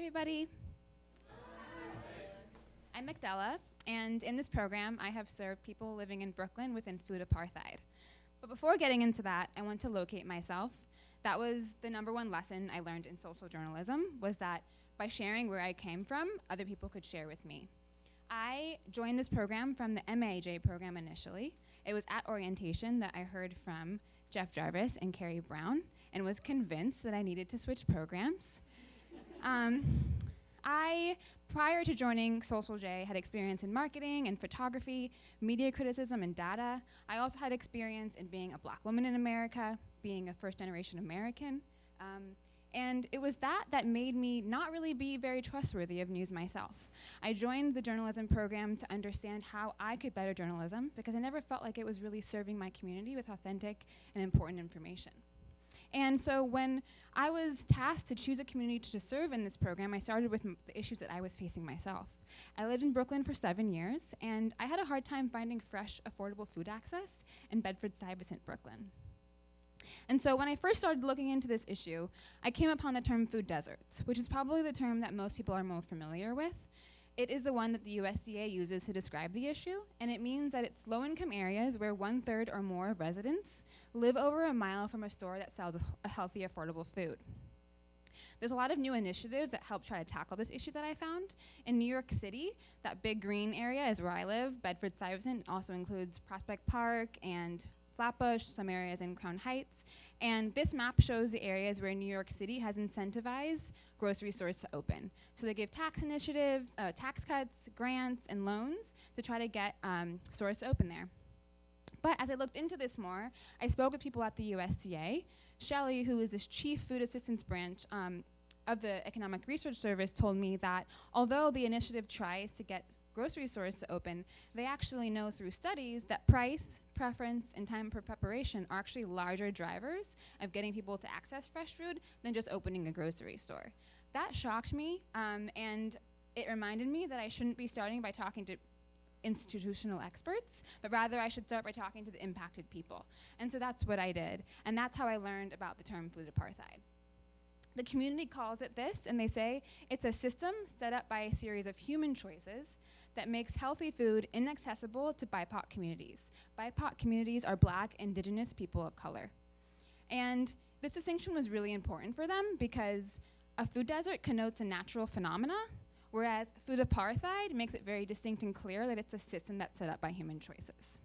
everybody. I'm Mekdela, and in this program, I have served people living in Brooklyn within food apartheid. But before getting into that, I want to locate myself. That was the number one lesson I learned in social journalism, was that by sharing where I came from, other people could share with me. I joined this program from the MAJ program initially. It was at orientation that I heard from Jeff Jarvis and Carrie Brown and was convinced that I needed to switch programs. Prior to joining Social J, had experience in marketing and photography, media criticism and data. I also had experience in being a Black woman in America, being a first-generation American. And it was that made me not really be very trustworthy of news myself. I joined the journalism program to understand how I could better journalism because I never felt like it was really serving my community with authentic and important information. And so when I was tasked to choose a community to serve in this program, I started with the issues that I was facing myself. I lived in Brooklyn for 7 years, and I had a hard time finding fresh, affordable food access in Bedford-Stuyvesant, Brooklyn. And so when I first started looking into this issue, I came upon the term food deserts, which is probably the term that most people are more familiar with. It is the one that the USDA uses to describe the issue, and it means that it's low-income areas where 1/3 or more of residents live over a mile from a store that sells a healthy, affordable food. There's a lot of new initiatives that help try to tackle this issue that I found. In New York City, that big green area is where I live. Bedford-Stuyvesant also includes Prospect Park and Flatbush, some areas in Crown Heights. And this map shows the areas where New York City has incentivized grocery stores to open. So they give tax initiatives, tax cuts, grants, and loans to try to get stores to open there. But as I looked into this more, I spoke with people at the USDA. Shelley, who is this chief food assistance branch of the Economic Research Service, told me that although the initiative tries to get grocery stores to open, they actually know through studies that price, preference, and time for preparation are actually larger drivers of getting people to access fresh food than just opening a grocery store. That shocked me, and it reminded me that I shouldn't be starting by talking to institutional experts, but rather I should start by talking to the impacted people. And so that's what I did, and that's how I learned about the term food apartheid. The community calls it this, and they say it's a system set up by a series of human choices that makes healthy food inaccessible to BIPOC communities. BIPOC communities are Black, Indigenous people of color. And this distinction was really important for them because a food desert connotes a natural phenomena, whereas food apartheid makes it very distinct and clear that it's a system that's set up by human choices.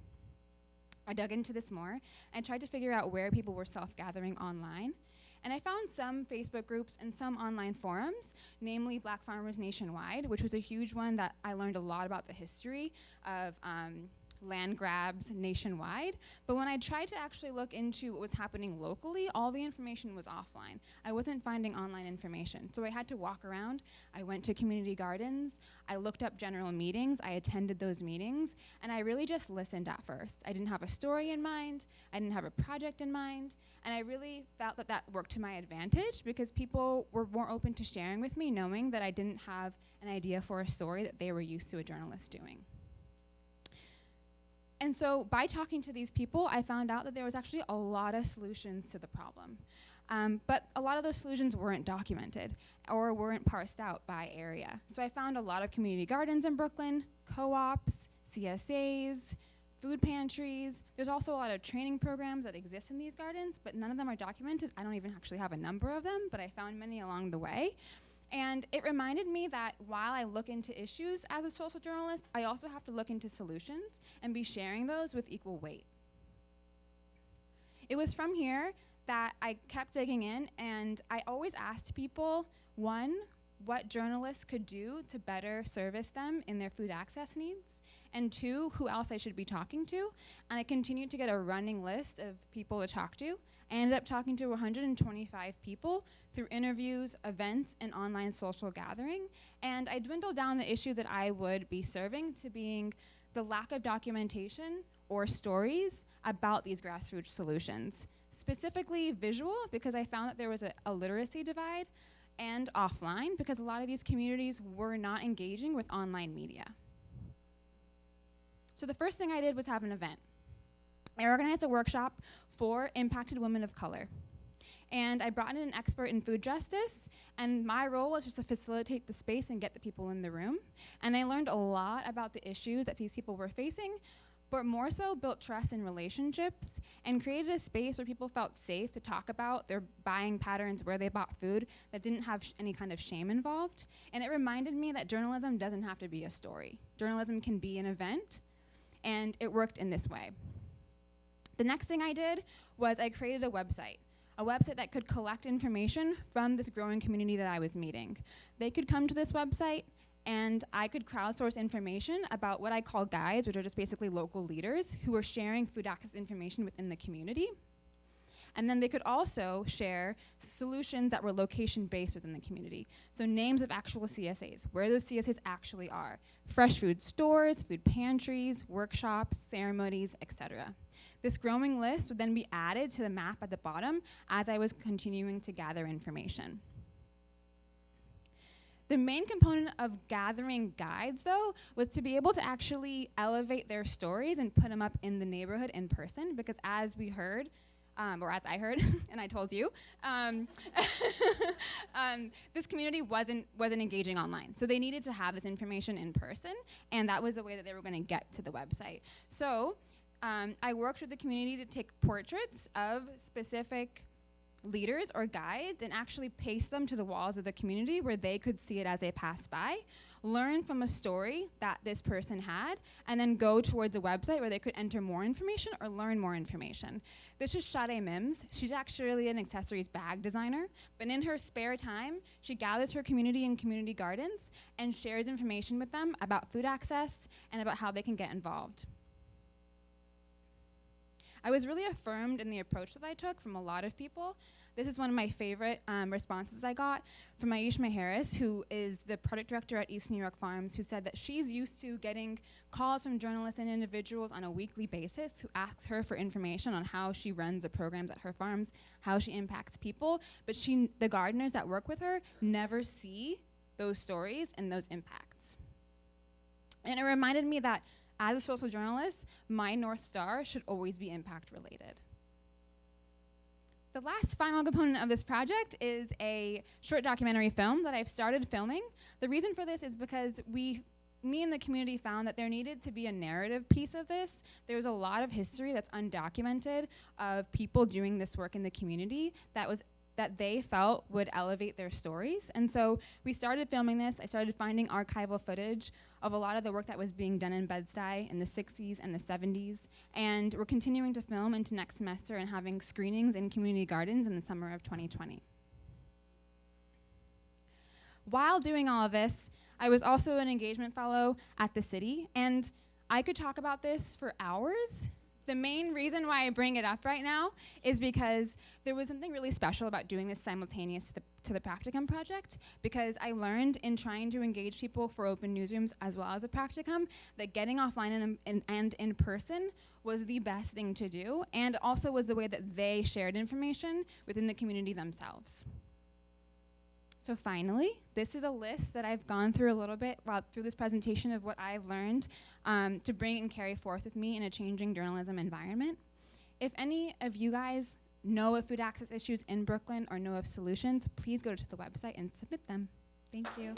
I dug into this more and tried to figure out where people were self-gathering online. And I found some Facebook groups and some online forums, namely Black Farmers Nationwide, which was a huge one that I learned a lot about the history of land grabs nationwide. But when I tried to actually look into what was happening locally, all the information was offline. I wasn't finding online information. So I had to walk around. I went to community gardens. I looked up general meetings. I attended those meetings. And I really just listened at first. I didn't have a story in mind. I didn't have a project in mind. And I really felt that that worked to my advantage because people were more open to sharing with me, knowing that I didn't have an idea for a story that they were used to a journalist doing. And so by talking to these people, I found out that there was actually a lot of solutions to the problem. But a lot of those solutions weren't documented or weren't parsed out by area. So I found a lot of community gardens in Brooklyn, co-ops, CSAs, food pantries. There's also a lot of training programs that exist in these gardens, but none of them are documented. I don't even actually have a number of them, but I found many along the way. And it reminded me that while I look into issues as a social journalist, I also have to look into solutions and be sharing those with equal weight. It was from here that I kept digging in, and I always asked people, one, what journalists could do to better service them in their food access needs, and two, who else I should be talking to. And I continued to get a running list of people to talk to. I ended up talking to 125 people through interviews, events, and online social gathering. And I dwindled down the issue that I would be serving to being the lack of documentation or stories about these grassroots solutions. Specifically visual, because I found that there was a literacy divide, and offline, because a lot of these communities were not engaging with online media. So the first thing I did was have an event. I organized a workshop for impacted women of color. And I brought in an expert in food justice, and my role was just to facilitate the space and get the people in the room. And I learned a lot about the issues that these people were facing, but more so built trust in relationships and created a space where people felt safe to talk about their buying patterns, where they bought food, that didn't have any kind of shame involved. And it reminded me that journalism doesn't have to be a story. Journalism can be an event, and it worked in this way. The next thing I did was I created a website that could collect information from this growing community that I was meeting. They could come to this website, and I could crowdsource information about what I call guides, which are just basically local leaders who are sharing food access information within the community. And then they could also share solutions that were location-based within the community. So names of actual CSAs, where those CSAs actually are, fresh food stores, food pantries, workshops, ceremonies, etc. This growing list would then be added to the map at the bottom as I was continuing to gather information. The main component of gathering guides, though, was to be able to actually elevate their stories and put them up in the neighborhood in person, because as we heard, or as I heard, and I told you, this community wasn't engaging online. So they needed to have this information in person, and that was the way that they were going to get to the website. So I worked with the community to take portraits of specific leaders or guides and actually paste them to the walls of the community where they could see it as they passed by, learn from a story that this person had, and then go towards a website where they could enter more information or learn more information. This is Sade Mims. She's actually an accessories bag designer, but in her spare time, she gathers her community in community gardens and shares information with them about food access and about how they can get involved. I was really affirmed in the approach that I took from a lot of people. This is one of my favorite responses I got from Aishma Harris, who is the product director at East New York Farms, who said that she's used to getting calls from journalists and individuals on a weekly basis who ask her for information on how she runs the programs at her farms, how she impacts people, but the gardeners that work with her never see those stories and those impacts. And it reminded me that as a social journalist, my North Star should always be impact related. The last final component of this project is a short documentary film that I've started filming. The reason for this is because me and the community found that there needed to be a narrative piece of this. There's a lot of history that's undocumented of people doing this work in the community that they felt would elevate their stories. And so we started filming this. I started finding archival footage of a lot of the work that was being done in Bed-Stuy in the 60s and the 70s. And we're continuing to film into next semester and having screenings in community gardens in the summer of 2020. While doing all of this, I was also an engagement fellow at the city, and I could talk about this for hours. The main reason why I bring it up right now is because there was something really special about doing this simultaneous to the practicum project, because I learned in trying to engage people for open newsrooms as well as a practicum that getting offline and in person was the best thing to do, and also was the way that they shared information within the community themselves. So finally, this is a list that I've gone through a little bit through this presentation of what I've learned to bring and carry forth with me in a changing journalism environment. If any of you guys know of food access issues in Brooklyn or know of solutions, please go to the website and submit them. Thank you.